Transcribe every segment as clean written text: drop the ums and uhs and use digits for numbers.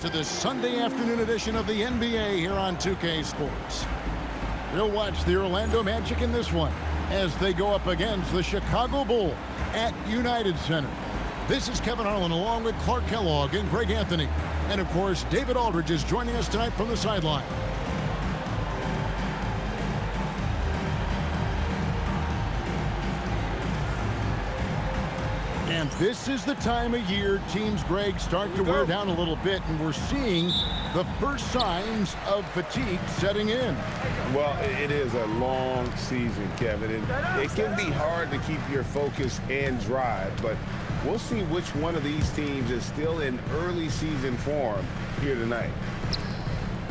To this Sunday afternoon edition of the NBA here on 2K Sports. We'll watch the Orlando Magic in this one as they go up against the Chicago Bulls at United Center. This is Kevin Harlan along with Clark Kellogg and Greg Anthony. And of course, David Aldridge is joining us tonight from the sideline. And this is the time of year teams, Greg, start to wear down a little bit, and we're seeing the first signs of fatigue setting in. Well, it is a long season, Kevin, and it can be hard to keep your focus and drive, but we'll see which one of these teams is still in early season form here tonight.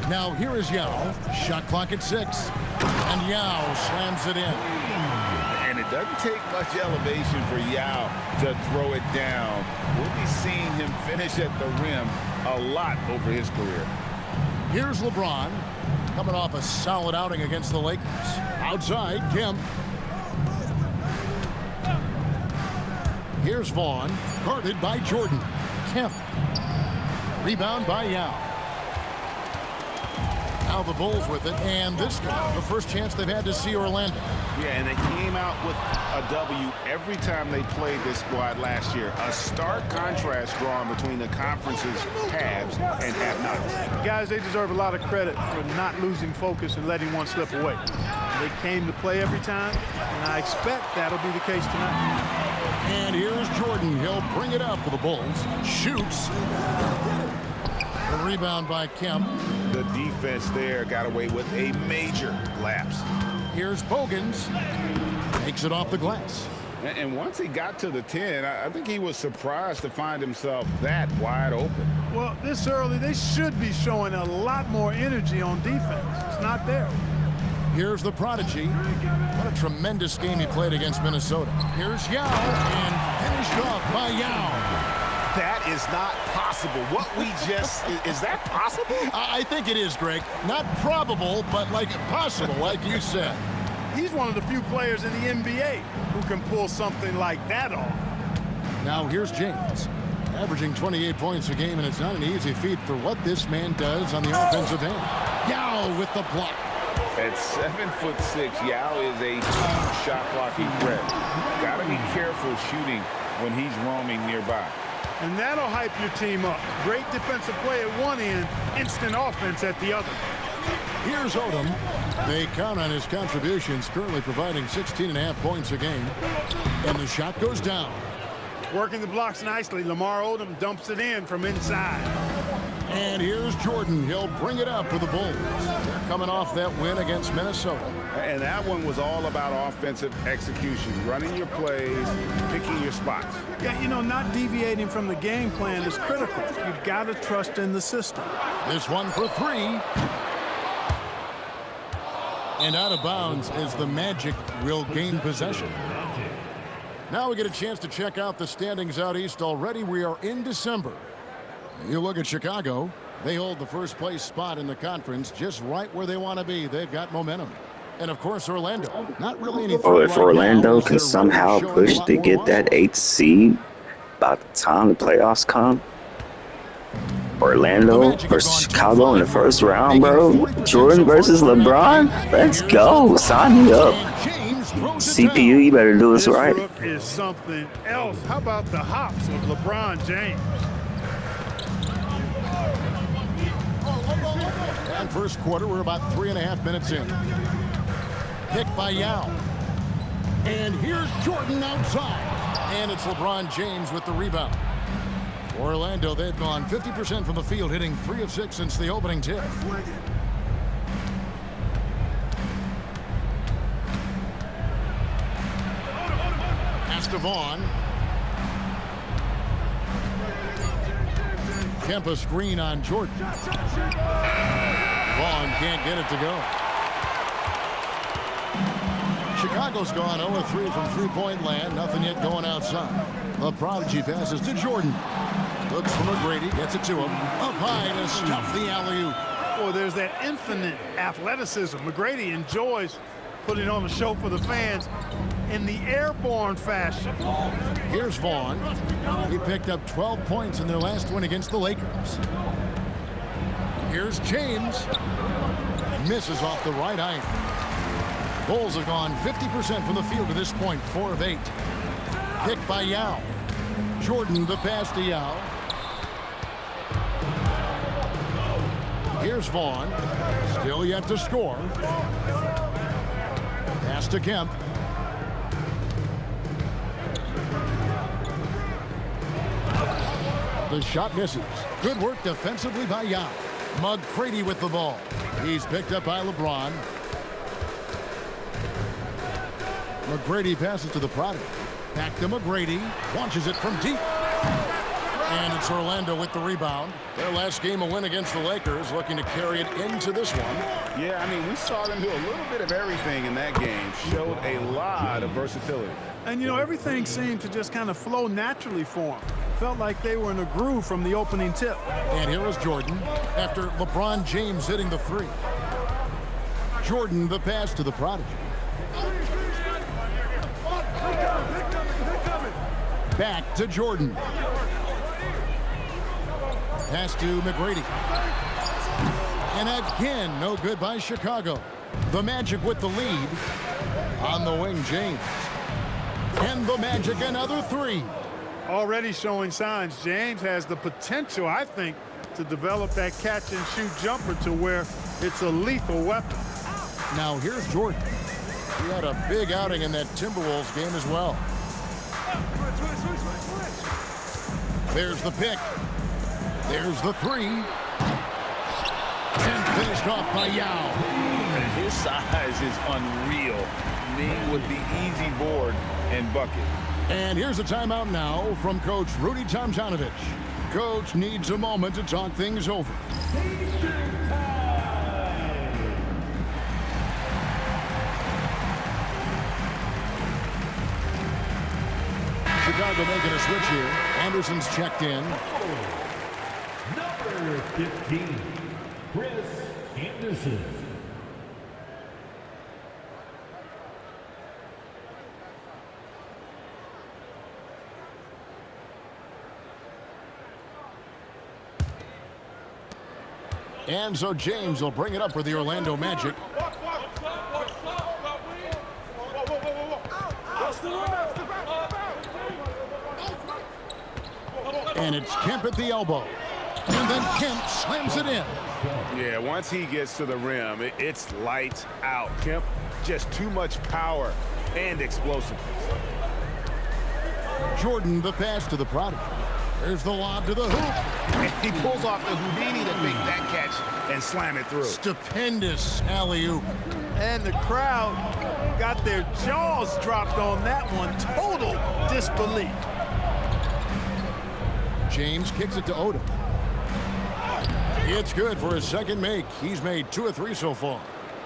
Now here is Yao, shot clock at 6, and Yao slams it in. And it doesn't take much elevation for Yao to throw it down. We'll be seeing him finish at the rim a lot over his career. Here's LeBron, coming off a solid outing against the Lakers. Outside, Kemp. Here's Vaughn, guarded by Jordan. Kemp. Rebound by Yao. Now the Bulls with it, and this guy, the first chance they've had to see Orlando. Yeah, and they came out with a W every time they played this squad last year. A stark contrast drawn between the conference's halves and half-nots. Guys, they deserve a lot of credit for not losing focus and letting one slip away. They came to play every time, and I expect that'll be the case tonight. And here's Jordan. He'll bring it up for the Bulls. Shoots. A rebound by Kemp. The defense there got away with a major lapse. Here's Bogans. Takes it off the glass. And once he got to the 10, I think he was surprised to find himself that wide open. Well, this early, they should be showing a lot more energy on defense. It's not there. Here's the prodigy. What a tremendous game he played against Minnesota. Here's Yao, and finished off by Yao. That is not possible. What we just, is that possible? I think it is, Greg. Not probable, but like possible, like you said. He's one of the few players in the NBA who can pull something like that off. Now here's James, averaging 28 points a game, and it's not an easy feat for what this man does on the offensive end. Yao with the block. At 7'6", Yao is a huge shot blocking threat. Got to be careful shooting when he's roaming nearby. And that'll hype your team up. Great defensive play at one end, instant offense at the other. Here's Odom. They count on his contributions, currently providing 16.5 points a game. And the shot goes down. Working the blocks nicely, Lamar Odom dumps it in from inside. And here's Jordan. He'll bring it up for the Bulls. They're coming off that win against Minnesota. And that one was all about offensive execution, running your plays, picking your spots. Yeah, you know, not deviating from the game plan is critical. You've got to trust in the system. This one for 3. And out of bounds as the Magic will gain possession. Now we get a chance to check out the standings out east. Already we are in December. You look at Chicago. They hold the first place spot in the conference just right where they want to be. They've got momentum. And of course, Orlando. Not really anything. Or if right Orlando now, can somehow push to get that 8th seed by the time the playoffs come. Orlando versus Chicago in the first round, bro. Jordan versus LeBron. Let's go. Sign me up. CPU, you better do us right. This is something else. How about the hops of LeBron James? And first quarter, we're about 3.5 minutes in. Pick by Yao. And here's Jordan outside. And it's LeBron James with the rebound. Orlando, they've gone 50% from the field, hitting 3 of 6 since the opening tip. Pass to Vaughn. Kemp a screen on Jordan. Vaughn can't get it to go. Chicago's gone 0-3 from three-point land. Nothing yet going outside. The prodigy passes to Jordan. Looks for McGrady. Gets it to him. Up high to stuff the alley-oop. Well, there's that infinite athleticism. McGrady enjoys putting on a show for the fans in the airborne fashion. Here's Vaughn. He picked up 12 points in their last win against the Lakers. Here's James. Misses off the right eye. Bulls have gone 50% from the field to this point, 4 of 8. Picked by Yao. Jordan the pass to Yao. Here's Vaughn. Still yet to score. Pass to Kemp. The shot misses. Good work defensively by Yao. McGrady with the ball. He's picked up by LeBron. McGrady passes to the prodigy. Back to McGrady. Launches it from deep. And it's Orlando with the rebound. Their last game a win against the Lakers, looking to carry it into this one. Yeah, I mean, we saw them do a little bit of everything in that game. Showed a lot of versatility. And, you know, everything seemed to just kind of flow naturally for them. Felt like they were in a groove from the opening tip. And here is Jordan after LeBron James hitting the three. Jordan the pass to the prodigy. Back to Jordan. Pass to McGrady. And again, no good by Chicago. The Magic with the lead. On the wing, James. And the Magic another three. Already showing signs. James has the potential, I think, to develop that catch-and-shoot jumper to where it's a lethal weapon. Now here's Jordan. He had a big outing in that Timberwolves game as well. There's the pick. There's the three. And finished off by Yao. His size is unreal. Ming with the easy board and bucket. And here's a timeout now from Coach Rudy Tomjanovich. Coach needs a moment to talk things over. Chicago making a switch here. Anderson's checked in. Number 15, Chris Anderson. And so James will bring it up for the Orlando Magic. And it's Kemp at the elbow. And then Kemp slams it in. Yeah, once he gets to the rim, it's lights out. Kemp, just too much power and explosiveness. Jordan the pass to the prodigy. There's the lob to the hoop. And he pulls off the Houdini to make that catch and slam it through. Stupendous alley-oop. And the crowd got their jaws dropped on that one. Total disbelief. James kicks it to Odom. It's good for his second make. He's made 2 of 3 so far.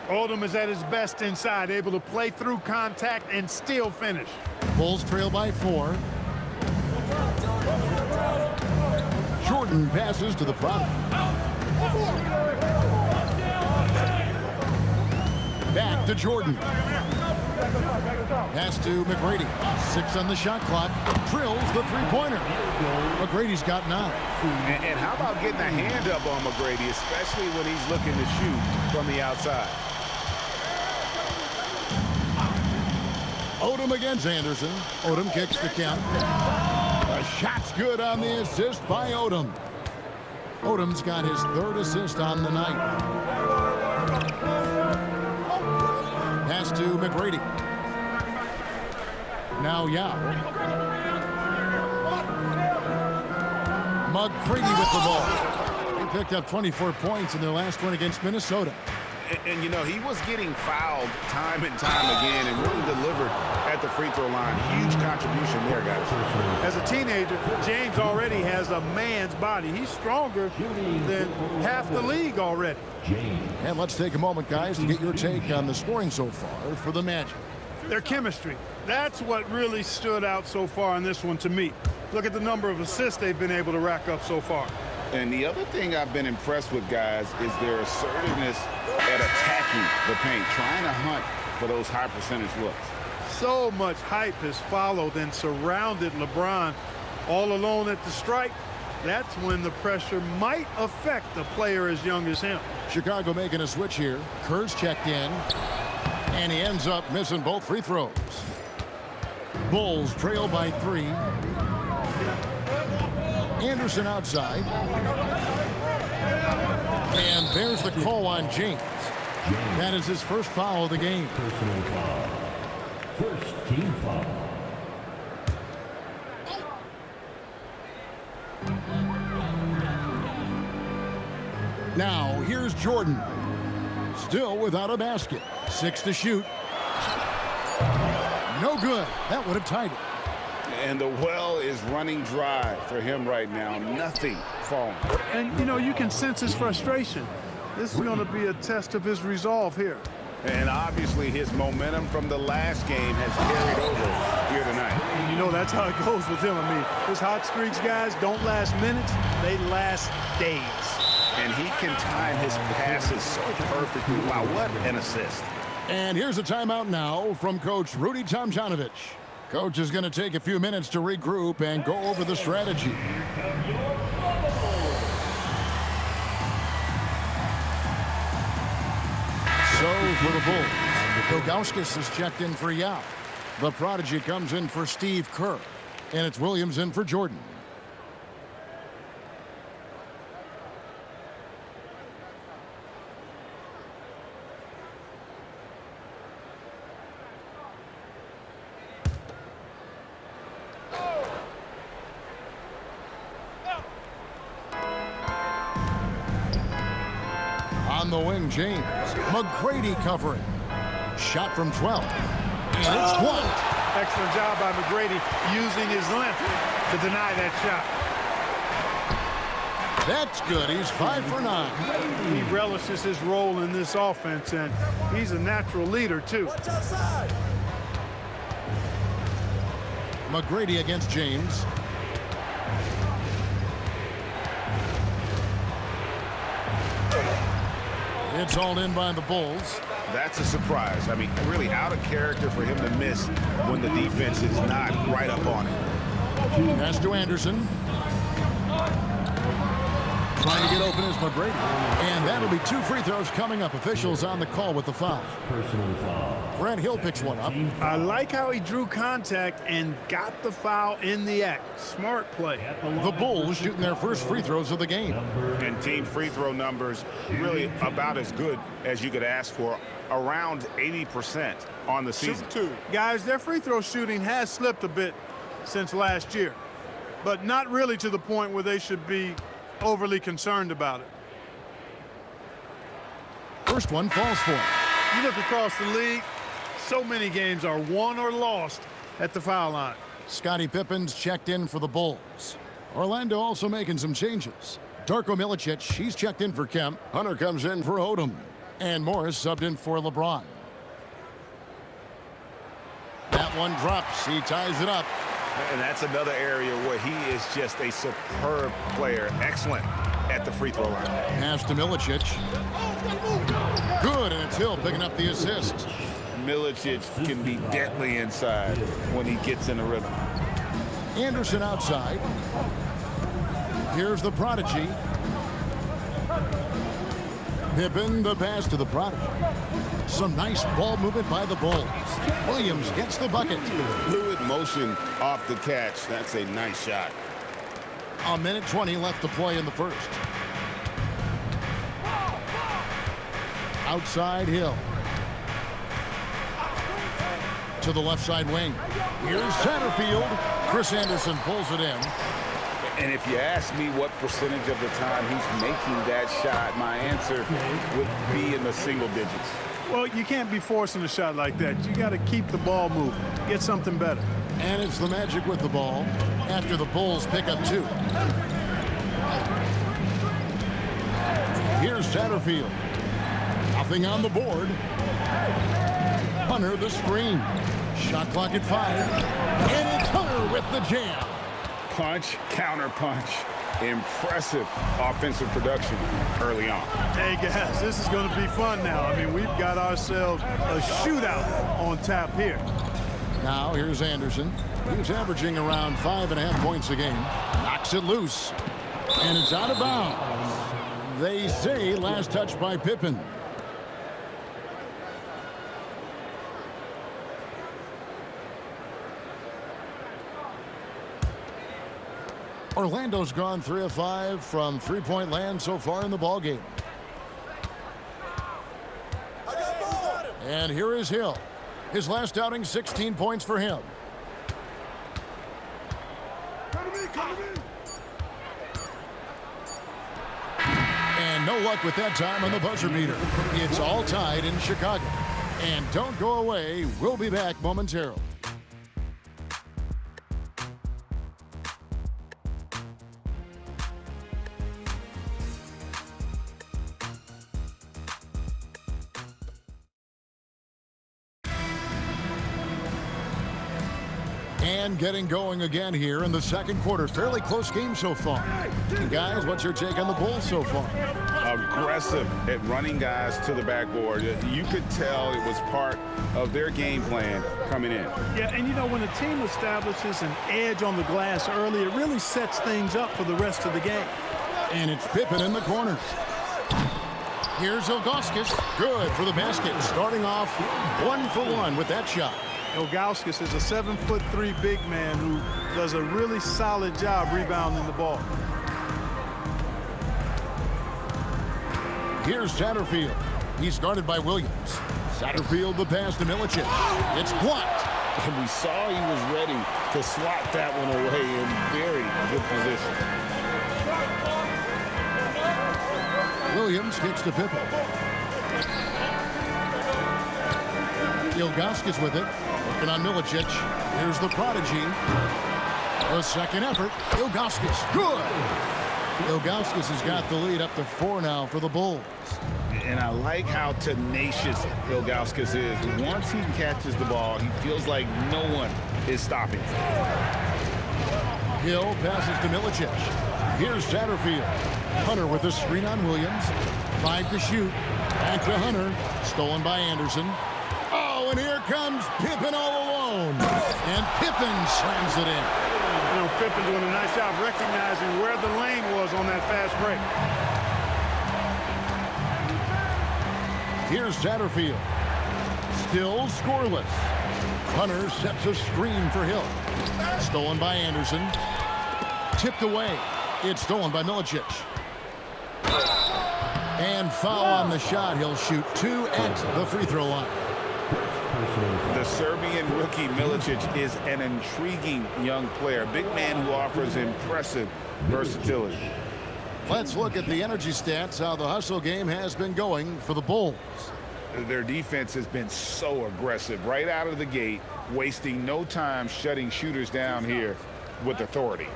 Odom is at his best inside, able to play through contact and still finish. Bulls trail by 4. Jordan passes to the prodigy. Back to Jordan. Pass to McGrady. 6 on the shot clock. Drills the three-pointer. McGrady's got 9. And how about getting a hand up on McGrady, especially when he's looking to shoot from the outside. Odom against Anderson. Odom kicks to Kemp. The shot's good on the assist by Odom. Odom's got his 3rd assist on the night. Pass to McGrady. Now Yao. McGrady with the ball. He picked up 24 points in their last one against Minnesota. And, you know, he was getting fouled time and time again and really delivered at the free throw line. Huge contribution there, guys. As a teenager, James already has a man's body. He's stronger than half the league already. And let's take a moment, guys, to get your take on the scoring so far for the Magic. Their chemistry. That's what really stood out so far in this one to me. Look at the number of assists they've been able to rack up so far. And the other thing I've been impressed with, guys, is their assertiveness at attacking the paint, trying to hunt for those high percentage looks. So much hype has followed and surrounded LeBron all alone at the stripe. that's when the pressure might affect a player as young as him. Chicago making a switch here. Kerr's checked in. And he ends up missing both free throws. Bulls trail by 3. Anderson outside. And there's the call on James. That is his first foul of the game. Personal foul. First team foul. Now, here's Jordan. Still without a basket. 6 to shoot. No good. That would have tied it. And the well is running dry for him right now. Nothing falling. And, you know, you can sense his frustration. This is going to be a test of his resolve here. And obviously his momentum from the last game has carried over here tonight. And you know, that's how it goes with him. I mean, his hot streaks, guys, don't last minutes. They last days. And he can time his passes so perfectly. Wow, what an assist. And here's a timeout now from Coach Rudy Tomjanovich. Coach is going to take a few minutes to regroup and go over the strategy. So for the Bulls, Ilgauskas is checked in for Yao. The prodigy comes in for Steve Kerr. And it's Williams in for Jordan. On the wing, James. McGrady covering. Shot from 12. And it's blocked. Excellent job by McGrady using his length to deny that shot. That's good. He's 5 for 9. He relishes his role in this offense, and he's a natural leader, too. McGrady against James. It's hauled in by the Bulls. That's a surprise. I mean, really out of character for him to miss when the defense is not right up on it. Pass to Anderson. Trying to get open is McGrady. And that'll be 2 free throws coming up. Officials on the call with the foul. Personal foul. Brad Hill picks one up. I like how he drew contact and got the foul in the act. Smart play. The Bulls shooting their first free throws of the game. And team free throw numbers really about as good as you could ask for. Around 80% on the season. Guys, their free throw shooting has slipped a bit since last year, but not really to the point where they should be overly concerned about it. First one falls for him. You look across the league, so many games are won or lost at the foul line. Scottie Pippen's checked in for the Bulls. Orlando also making some changes. Darko Milicic, he's checked in for Kemp. Hunter comes in for Odom. And Morris subbed in for LeBron. That one drops. He ties it up. And that's another area where he is just a superb player. Excellent at the free throw line. Pass to Milicic. Good, and it's Hill picking up the assist. Milicic can be deadly inside when he gets in a rhythm. Anderson outside. Here's the prodigy. Pippen, the pass to the prodigy. Some nice ball movement by the Bulls. Williams gets the bucket. Fluid motion off the catch. That's a nice shot. A minute 20 left to play in the first. Outside Hill. To the left side wing. Here's Satterfield. Chris Anderson pulls it in. And if you ask me what percentage of the time he's making that shot, my answer would be in the single digits. Well, you can't be forcing a shot like that. You got to keep the ball moving. Get something better. And it's the Magic with the ball after the Bulls pick up 2. Here's Satterfield. Nothing on the board. Hunter the screen. Shot clock at 5. And it's Hunter with the jam. Punch, counter punch. Impressive offensive production early on. Hey, guys, this is going to be fun now. I mean, we've got ourselves a shootout on tap here. Now, here's Anderson. He's averaging around 5.5 points a game. Knocks it loose. And it's out of bounds. They say last touch by Pippen. Orlando's gone 3 of 5 from three-point land so far in the ballgame. And here is Hill. His last outing, 16 points for him. And no luck with that time on the buzzer beater. It's all tied in Chicago. And don't go away. We'll be back momentarily. And getting going again here in the second quarter. Fairly close game so far. And guys, what's your take on the Bulls so far? Aggressive at running guys to the backboard. You could tell it was part of their game plan coming in. Yeah, and you know, when a team establishes an edge on the glass early, it really sets things up for the rest of the game. And it's Pippen in the corner. Here's Ilgauskas. Good for the basket. Starting off 1 for 1 with that shot. Ilgauskas is a 7'3" big man who does a really solid job rebounding the ball. Here's Satterfield. He's guarded by Williams. Satterfield the pass to Milicic. It's blocked. And we saw he was ready to swat that one away in very good position. Williams kicks to Pippen. Ilgauskas with it. Working on Milicic. Here's the prodigy. The second effort. Ilgauskas. Good. Ilgauskas has got the lead up to 4 now for the Bulls. And I like how tenacious Ilgauskas is. Once he catches the ball, he feels like no one is stopping. Hill passes to Milicic. Here's Satterfield. Hunter with a screen on Williams. 5 to shoot. Back to Hunter. Stolen by Anderson. Oh, and here comes Pippen all alone. And Pippen slams it in. You know, Pippen doing a nice job recognizing where the lane was on that fast break. Here's Satterfield. Still scoreless. Hunter sets a screen for Hill. Stolen by Anderson. Tipped away. It's stolen by Milicic. And foul on the shot. He'll shoot 2 at the free throw line. The Serbian rookie Milicic is an intriguing young player. Big man who offers impressive versatility. Let's look at the energy stats, how the hustle game has been going for the Bulls. Their defense has been so aggressive right out of the gate, wasting no time shutting shooters down here with authority.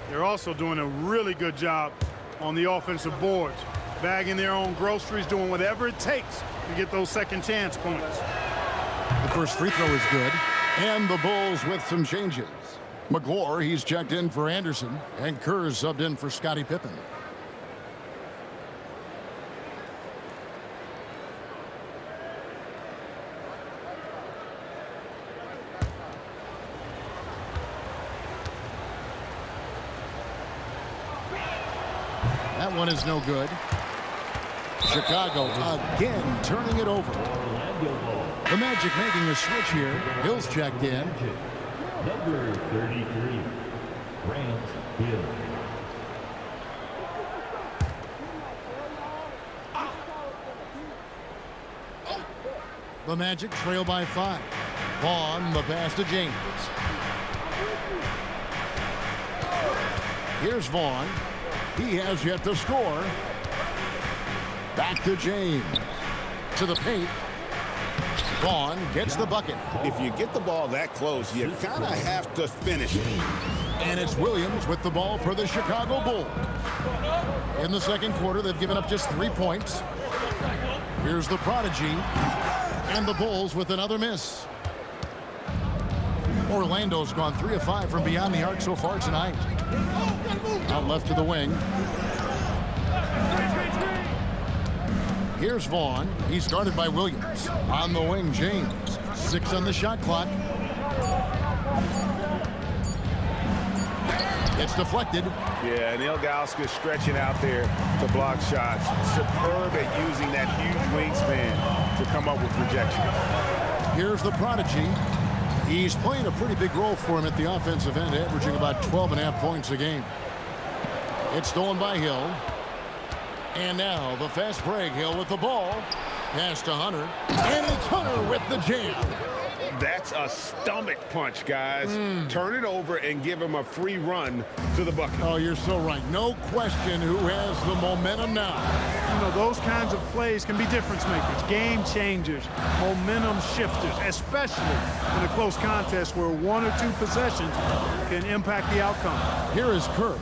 They're also doing a really good job on the offensive boards, bagging their own groceries, doing whatever it takes to get those second chance points. The first free throw is good. And the Bulls with some changes. McGlure, he's checked in for Anderson. And Kerr subbed in for Scottie Pippen. That one is no good. Chicago again turning it over. The Magic making a switch here. Hill's checked in. Number 33, Grant Hill. The Magic trail by 5. Vaughn, the pass to James. Here's Vaughn. He has yet to score. Back to James. To the paint. Vaughn gets the bucket. If you get the ball that close, you kind of have to finish it. And it's Williams with the ball for the Chicago Bulls. In the second quarter, they've given up just 3 points. Here's the prodigy. And the Bulls with another miss. Orlando's gone 3 of 5 from beyond the arc so far tonight. Out left to the wing. Here's Vaughn. He's guarded by Williams. On the wing, James. 6 on the shot clock. It's deflected. Yeah, and Ilgauskas stretching out there to block shots. Superb at using that huge wingspan to come up with projections. Here's the prodigy. He's playing a pretty big role for him at the offensive end, averaging about 12.5 points a game. It's stolen by Hill. And now the fast break. Hill with the ball. Pass to Hunter. And it's Hunter with the jam. That's a stomach punch, guys. Turn it over and give him a free run to the bucket. Oh, you're so right. No question who has the momentum now. You know, those kinds of plays can be difference makers, game changers, momentum shifters, especially in a close contest where 1 or 2 possessions can impact the outcome. Here is Kerr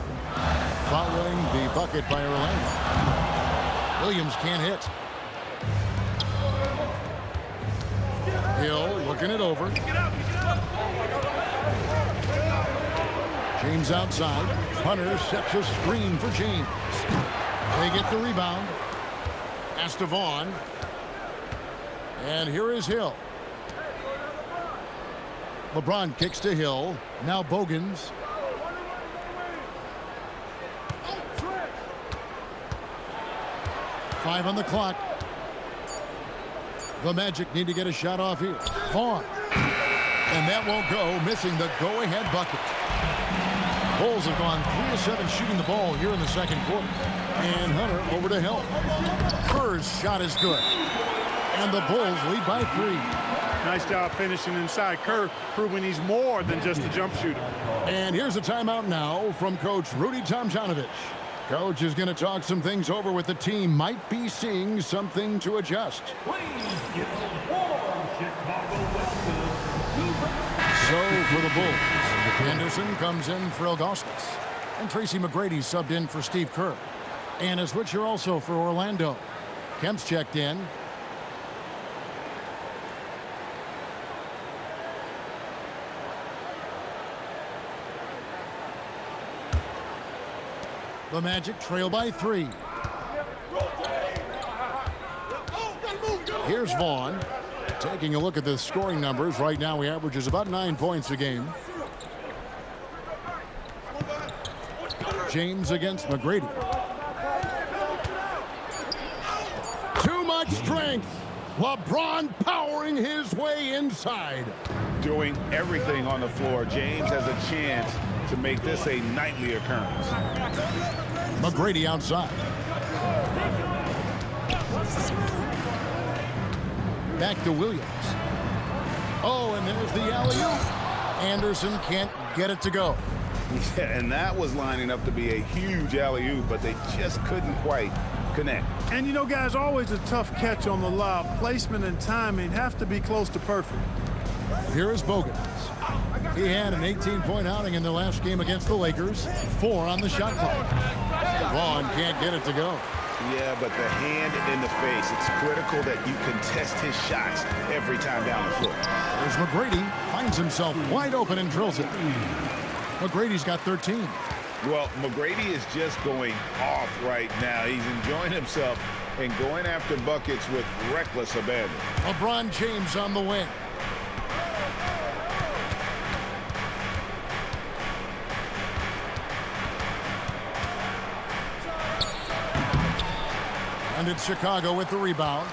following the bucket by Orlando. Williams can't hit. Hill looking it over. James outside. Hunter sets a screen for James. They get the rebound. Pass to Vaughn. And here is Hill. LeBron kicks to Hill. Now Bogans. Five on the clock. The Magic need to get a shot off here. Vaughn. And that won't go, missing the go-ahead bucket. Bulls have gone 3 of 7 shooting the ball here in the second quarter. And Hunter over to Hill. Kerr's shot is good. And the Bulls lead by 3. Nice job finishing inside. Kerr proving he's more than just a jump shooter. And here's a timeout now from Coach Rudy Tomjanovich. Coach is going to talk some things over with the team. Might be seeing something to adjust. Please give a warm Chicago welcome to So for the Bulls, Anderson comes in for Ilgauskas. And Tracy McGrady subbed in for Steve Kerr. And a switcher also for Orlando. Kemp's checked in. The Magic trail by 3. Here's Vaughn. Taking a look at the scoring numbers. Right now he averages about 9 points a game. James against McGrady. Too much strength. LeBron powering his way inside. Doing everything on the floor. James has a chance to make this a nightly occurrence. McGrady outside. Back to Williams. Oh, and there's the alley-oop. Anderson can't get it to go. Yeah, and that was lining up to be a huge alley-oop, but they just couldn't quite connect. And you know, guys, always a tough catch on the lob. Placement and timing have to be close to perfect. Here is Bogans. He had an 18-point outing in their last game against the Lakers. 4 on the shot clock. Vaughn can't get it to go. Yeah, but the hand in the face, it's critical that you contest his shots every time down the floor. There's McGrady. Finds himself wide open and drills it. McGrady's got 13. Well, McGrady is just going off right now. He's enjoying himself and going after buckets with reckless abandon. LeBron James on the wing. And it's Chicago with the rebound.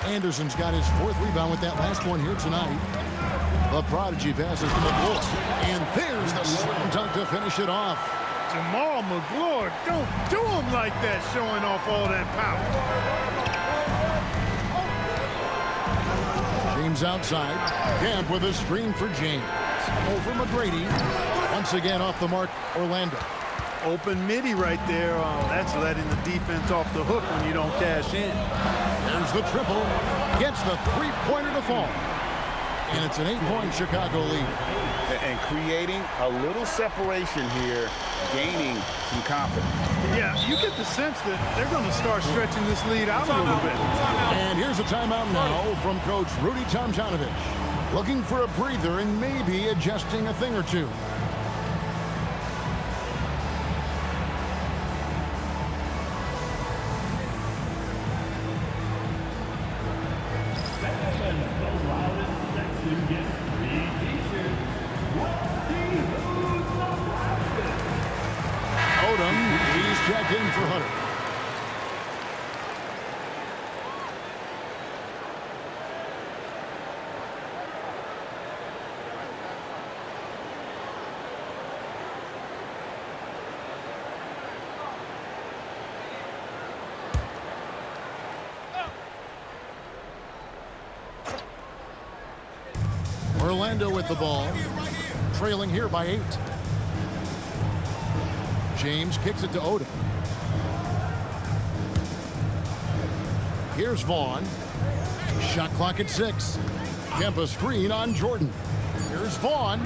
Anderson's got his 4th rebound with that last one here tonight. The prodigy passes to McGlure. And there's the slam dunk to finish it off. Jamal McGlure, don't do him like that, showing off all that power. James outside. Kemp with a screen for James. Over McGrady. Once again off the mark, Orlando. Open midi right there. That's letting the defense off the hook when you don't cash in. There's the triple. Gets the 3-pointer to fall. And it's an 8-point Chicago lead. And creating a little separation here, gaining some confidence. Yeah, you get the sense that they're going to start stretching this lead out a little bit. And here's a timeout now from Coach Rudy Tomjanovich. Looking for a breather and maybe adjusting a thing or two. checked in for Hunter. Orlando with the ball, trailing here by 8. James kicks it to Odom. Here's Vaughn. Shot clock at 6. Kemp a screen on Jordan. Here's Vaughn.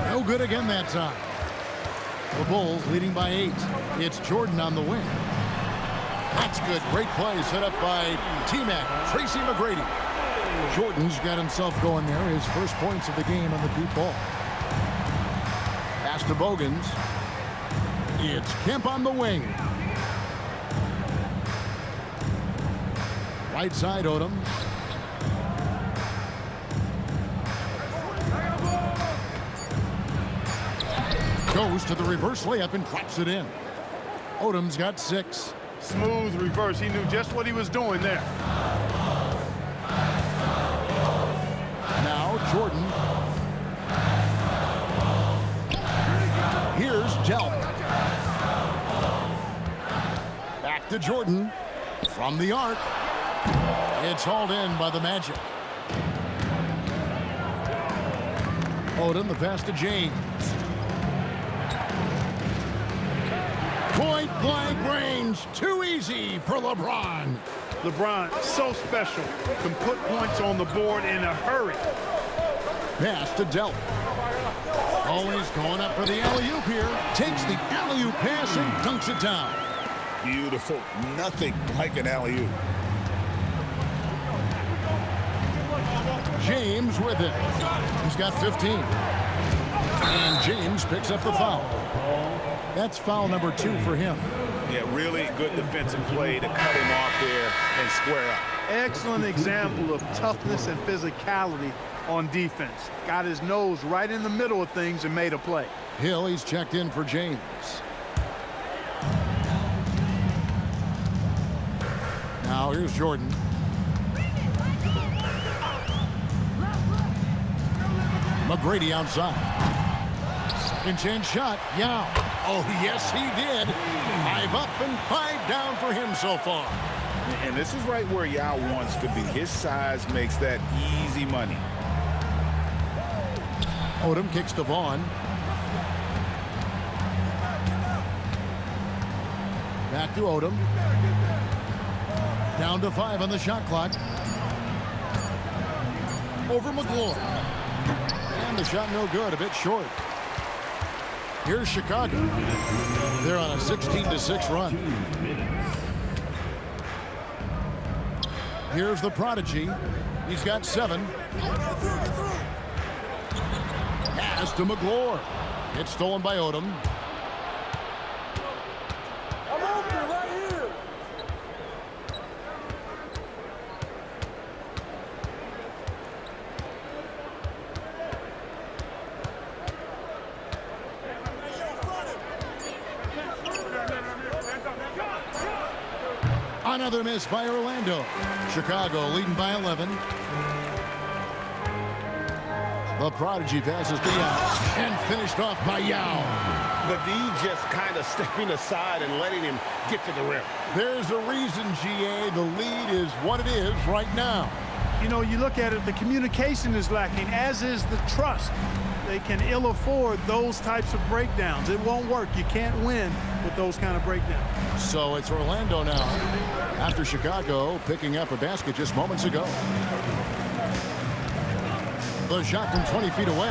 No good again that time. The Bulls leading by 8. It's Jordan on the wing. That's good. Great play set up by T-Mac, Tracy McGrady. Jordan's got himself going there. His first points of the game on the deep ball. Pass to Bogans. It's Kemp on the wing. Right side, Odom. Goes to the reverse layup and claps it in. Odom's got 6. Smooth reverse. He knew just what he was doing there. Now Jordan. Here's Delp. Back to Jordan. From the arc. It's hauled in by the Magic. Odom, the pass to James. Point blank range. Too easy for LeBron. LeBron, so special. Can put points on the board in a hurry. Pass to Delp. Always going up for the alley-oop here. Takes the alley-oop pass and dunks it down. Beautiful. Nothing like an alley-oop. James with it. He's got 15. And James picks up the foul. That's foul number 2 for him. Yeah, really good defensive play to cut him off there and square up. Excellent example of toughness and physicality on defense. Got his nose right in the middle of things and made a play. Hill, he's checked in for James. Now here's Jordan. McGrady outside. Second chance shot. Yao. Oh, yes, he did. 5 up and 5 down for him so far. And this is right where Yao wants to be. His size makes that easy money. Odom kicks to Vaughn. Back to Odom. Down to 5 on the shot clock. Over McGlure. And the shot no good, a bit short. Here's Chicago. They're on a 16-6 run. Here's the prodigy. He's got 7. Pass to McGlure. It's stolen by Odom. Another miss by Orlando. Chicago leading by 11. The prodigy passes to Yao and finished off by Yao. The D just kind of stepping aside and letting him get to the rim. There's a reason, GA, the lead is what it is right now. You know, you look at it, the communication is lacking, as is the trust. They can ill afford those types of breakdowns. It won't work. You can't win with those kind of breakdowns. So it's Orlando now, after Chicago picking up a basket just moments ago. The shot from 20 feet away.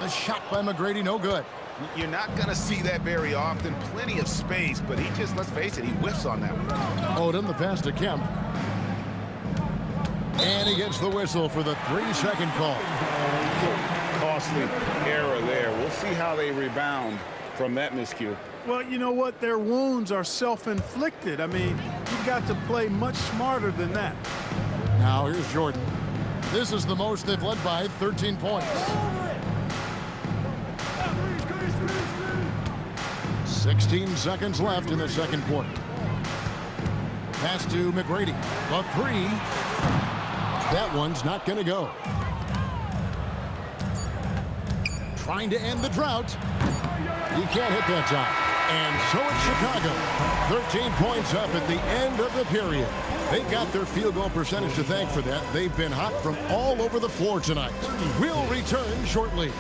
The shot by McGrady, no good. You're not going to see that very often. Plenty of space, but he just, let's face it, he whiffs on that one. Odom, the pass to Kemp. And he gets the whistle for the 3-second call. Costly error there. We'll see how they rebound from that miscue. Well, you know what? Their wounds are self-inflicted. I mean, you've got to play much smarter than that. Now here's Jordan. This is the most they've led by, 13 points. 16 seconds left in the second quarter. Pass to McGrady. The three. That one's not going to go. Trying to end the drought. You can't hit that time. And so it's Chicago. 13 points up at the end of the period. They've got their field goal percentage to thank for that. They've been hot from all over the floor tonight. We'll return shortly.